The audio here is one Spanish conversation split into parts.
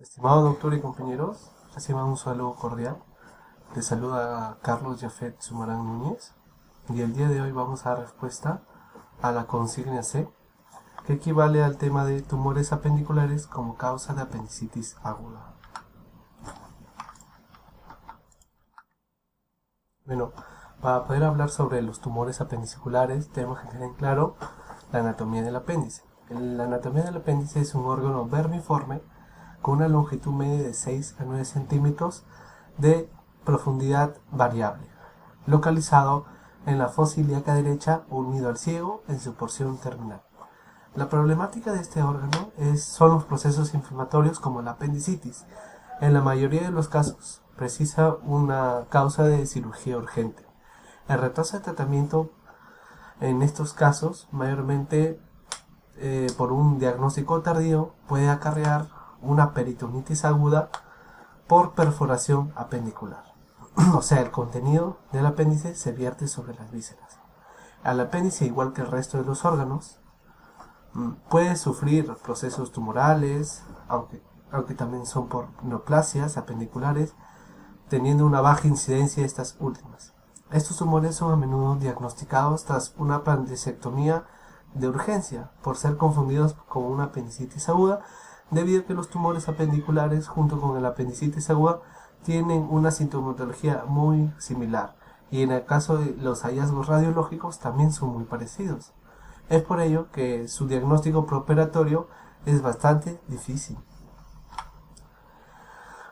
Estimado doctor y compañeros, reciban un saludo cordial. Les saluda Carlos Jafet Sumarán Núñez y el día de hoy vamos a dar respuesta a la consigna C, que equivale al tema de tumores apendiculares como causa de apendicitis aguda. Bueno, para poder hablar sobre los tumores apendiculares tenemos que tener en claro la anatomía del apéndice. La anatomía del apéndice es un órgano vermiforme con una longitud media de 6 a 9 centímetros de profundidad variable, localizado en la fosa ilíaca derecha unido al ciego en su porción terminal. La problemática de este órgano son los procesos inflamatorios como la apendicitis. En la mayoría de los casos precisa una causa de cirugía urgente. El retraso de tratamiento en estos casos, mayormente por un diagnóstico tardío, puede acarrear una peritonitis aguda por perforación apendicular. O sea, el contenido del apéndice se vierte sobre las vísceras. Al apéndice, igual que el resto de los órganos, puede sufrir procesos tumorales, aunque también son por neoplasias apendiculares, teniendo una baja incidencia de estas últimas. Estos tumores son a menudo diagnosticados tras una apendicectomía de urgencia, por ser confundidos con una apendicitis aguda, debido a que los tumores apendiculares junto con la apendicitis aguda tienen una sintomatología muy similar, y en el caso de los hallazgos radiológicos también son muy parecidos. Es por ello que su diagnóstico preoperatorio es bastante difícil.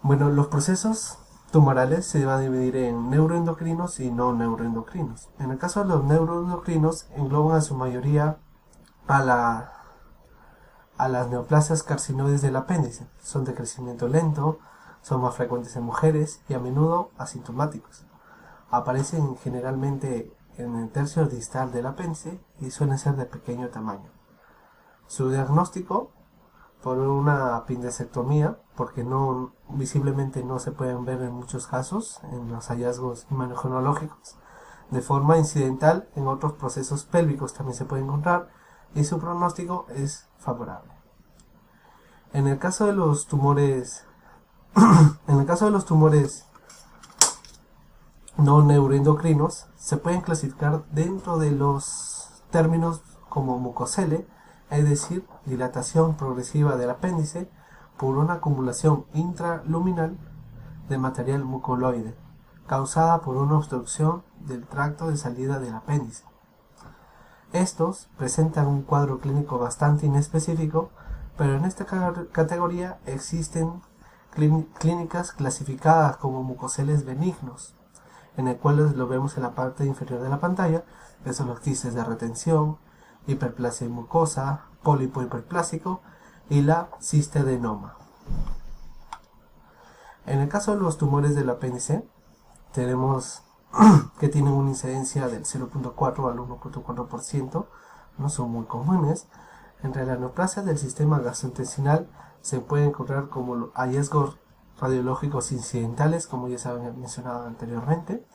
Bueno, los procesos tumorales se van a dividir en neuroendocrinos y no neuroendocrinos. En el caso de los neuroendocrinos, engloban a su mayoría a las neoplasias carcinoides del apéndice. Son de crecimiento lento, son más frecuentes en mujeres y a menudo asintomáticos. Aparecen generalmente en el tercio distal del apéndice y suelen ser de pequeño tamaño. Su diagnóstico por una apendicectomía, porque visiblemente no se pueden ver en muchos casos en los hallazgos imagenológicos. De forma incidental, en otros procesos pélvicos también se puede encontrar y su pronóstico es favorable. En el caso de los tumores, no neuroendocrinos, se pueden clasificar dentro de los términos como mucocele, es decir, dilatación progresiva del apéndice por una acumulación intraluminal de material mucoloide, causada por una obstrucción del tracto de salida del apéndice. Estos presentan un cuadro clínico bastante inespecífico, pero en esta categoría existen clínicas clasificadas como mucoceles benignos, en el cual lo vemos en la parte inferior de la pantalla, que son los quistes de retención, hiperplasia mucosa, pólipo hiperplásico y la cisteadenoma. En el caso de los tumores del apéndice, tenemos que tienen una incidencia del 0.4 al 1.4%, no son muy comunes. Entre las neoplasias del sistema gastrointestinal se pueden encontrar como hallazgos radiológicos incidentales, como ya se había mencionado anteriormente,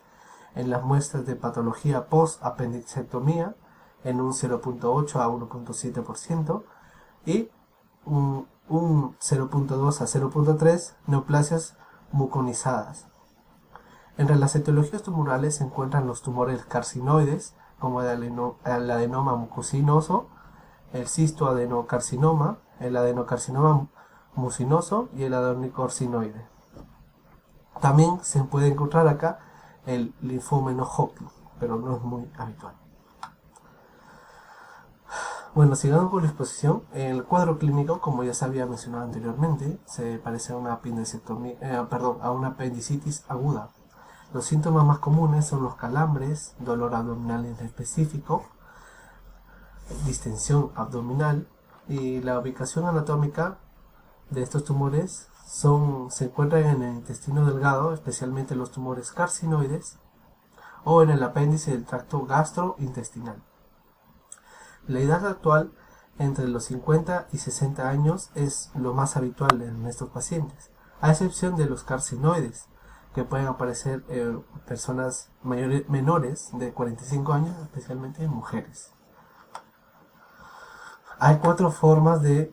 en las muestras de patología post-apendicectomía en un 0.8 a 1.7% y un 0.2 a 0.3 neoplasias muconizadas. Entre las etiologías tumorales se encuentran los tumores carcinoides, como el adenoma mucosinoso, el cistoadenocarcinoma, el adenocarcinoma mucinoso y el adenocarcinoide. También se puede encontrar acá el linfoma no Hodgkin, pero no es muy habitual. Bueno, siguiendo con la exposición, el cuadro clínico, como ya se había mencionado anteriormente, se parece a una apendicitis aguda. Los síntomas más comunes son los calambres, dolor abdominal inespecífico, distensión abdominal, y la ubicación anatómica de estos tumores se encuentran en el intestino delgado, especialmente los tumores carcinoides, o en el apéndice del tracto gastrointestinal. La edad actual, entre los 50 y 60 años, es lo más habitual en estos pacientes, a excepción de los carcinoides, que pueden aparecer en personas menores de 45 años, especialmente en mujeres. Hay 4 formas de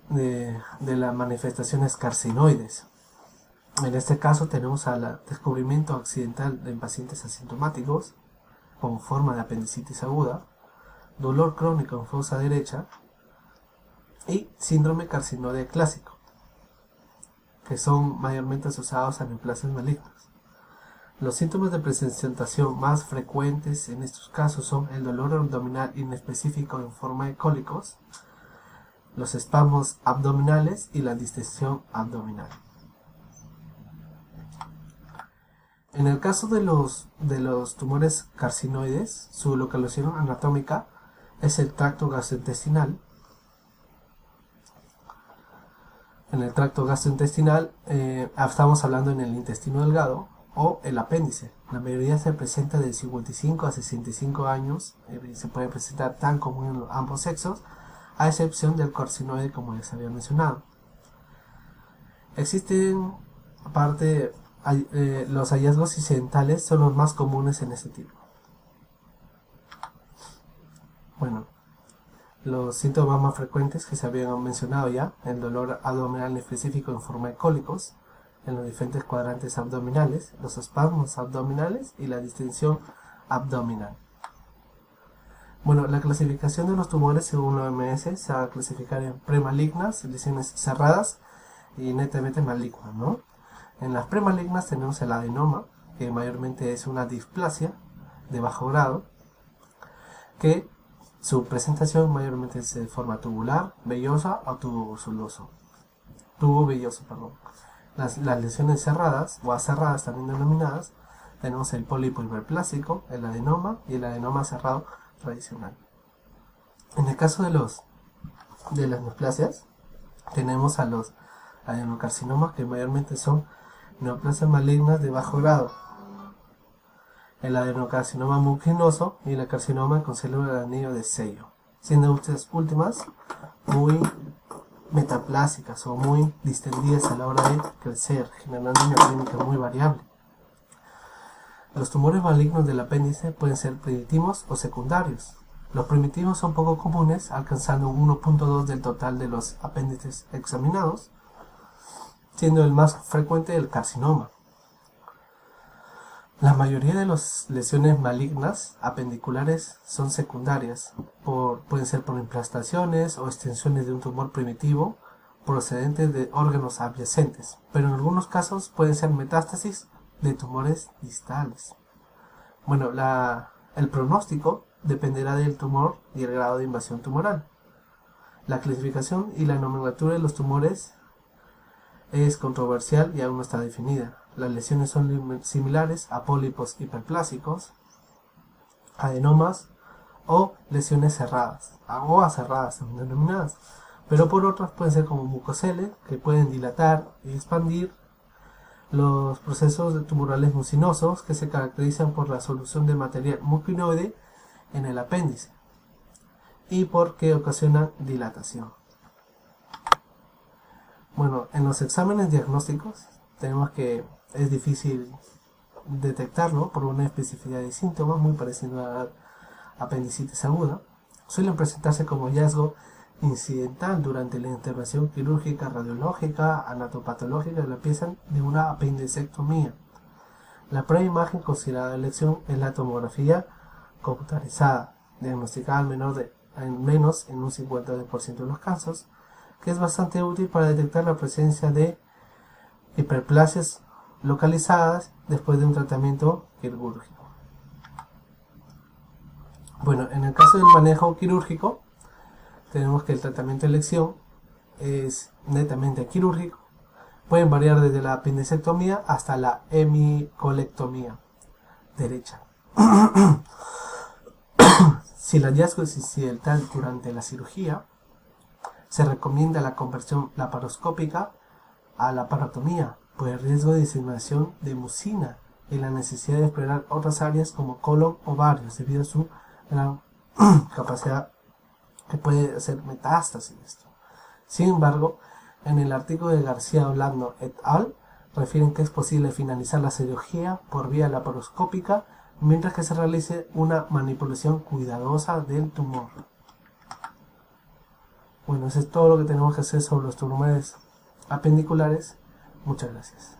las manifestaciones carcinoides. En este caso tenemos al descubrimiento accidental en pacientes asintomáticos con forma de apendicitis aguda, dolor crónico en fosa derecha y síndrome carcinoide clásico, que son mayormente asociados a neoplasias malignas. Los síntomas de presentación más frecuentes en estos casos son el dolor abdominal inespecífico en forma de cólicos, los espasmos abdominales y la distensión abdominal. En el caso de los tumores carcinoides, su localización anatómica es el tracto gastrointestinal. En el tracto gastrointestinal estamos hablando en el intestino delgado o el apéndice. La mayoría se presenta de 55 a 65 años, se puede presentar tan común en ambos sexos, a excepción del carcinoide, como les había mencionado. Existen, aparte, los hallazgos incidentales son los más comunes en este tipo. Bueno, los síntomas más frecuentes que se habían mencionado ya: el dolor abdominal específico en forma de cólicos en los diferentes cuadrantes abdominales, los espasmos abdominales y la distensión abdominal. Bueno, la clasificación de los tumores según la OMS se va a clasificar en premalignas, lesiones cerradas y netamente malignas, ¿no? En las premalignas tenemos el adenoma, que mayormente es una displasia de bajo grado, que su presentación mayormente es de forma tubular, vellosa o tubo velloso. Las lesiones cerradas o acerradas, también denominadas, tenemos el pólipo hiperplásico, el adenoma y el adenoma cerrado tradicional. En el caso de las neoplasias, tenemos a los adenocarcinomas, que mayormente son neoplasias malignas de bajo grado, el adenocarcinoma mucinoso y el carcinoma con célula de anillo de sello, siendo estas últimas muy metaplásicas o muy distendidas a la hora de crecer, generando una clínica muy variable. Los tumores malignos del apéndice pueden ser primitivos o secundarios. Los primitivos son poco comunes, alcanzando un 1.2 del total de los apéndices examinados, siendo el más frecuente el carcinoma. La mayoría de las lesiones malignas apendiculares son secundarias, pueden ser por implantaciones o extensiones de un tumor primitivo procedentes de órganos adyacentes, pero en algunos casos pueden ser metástasis de tumores distales. Bueno, el pronóstico dependerá del tumor y el grado de invasión tumoral. La clasificación y la nomenclatura de los tumores es controversial y aún no está definida. Las lesiones son similares a pólipos hiperplásicos, adenomas o lesiones cerradas o acerradas también denominadas, pero por otras pueden ser como mucoceles, que pueden dilatar y expandir, los procesos tumorales mucinosos, que se caracterizan por la solución de material mucinoide en el apéndice y porque ocasionan dilatación. Bueno, en los exámenes diagnósticos tenemos que es difícil detectarlo por una especificidad de síntomas muy parecido a apendicitis aguda. Suelen presentarse como hallazgo incidental durante la intervención quirúrgica, radiológica, anatopatológica de la pieza de una apendicectomía. La prueba de imagen considerada de elección es la tomografía computarizada, diagnosticada al menos en un 50% de los casos, que es bastante útil para detectar la presencia de hiperplasias localizadas después de un tratamiento quirúrgico. Bueno, en el caso del manejo quirúrgico, tenemos que el tratamiento de elección es netamente quirúrgico. Pueden variar desde la apendicectomía hasta la hemicolectomía derecha. Si el hallazgo es incidental durante la cirugía, se recomienda la conversión laparoscópica a laparotomía por el riesgo de diseminación de mucina y la necesidad de explorar otras áreas como colon o ovarios debido a su gran capacidad que puede hacer metástasis esto. Sin embargo, en el artículo de García Orlando et al. Refieren que es posible finalizar la cirugía por vía laparoscópica mientras que se realice una manipulación cuidadosa del tumor. Bueno, eso es todo lo que tenemos que hacer sobre los tumores apendiculares. Muchas gracias.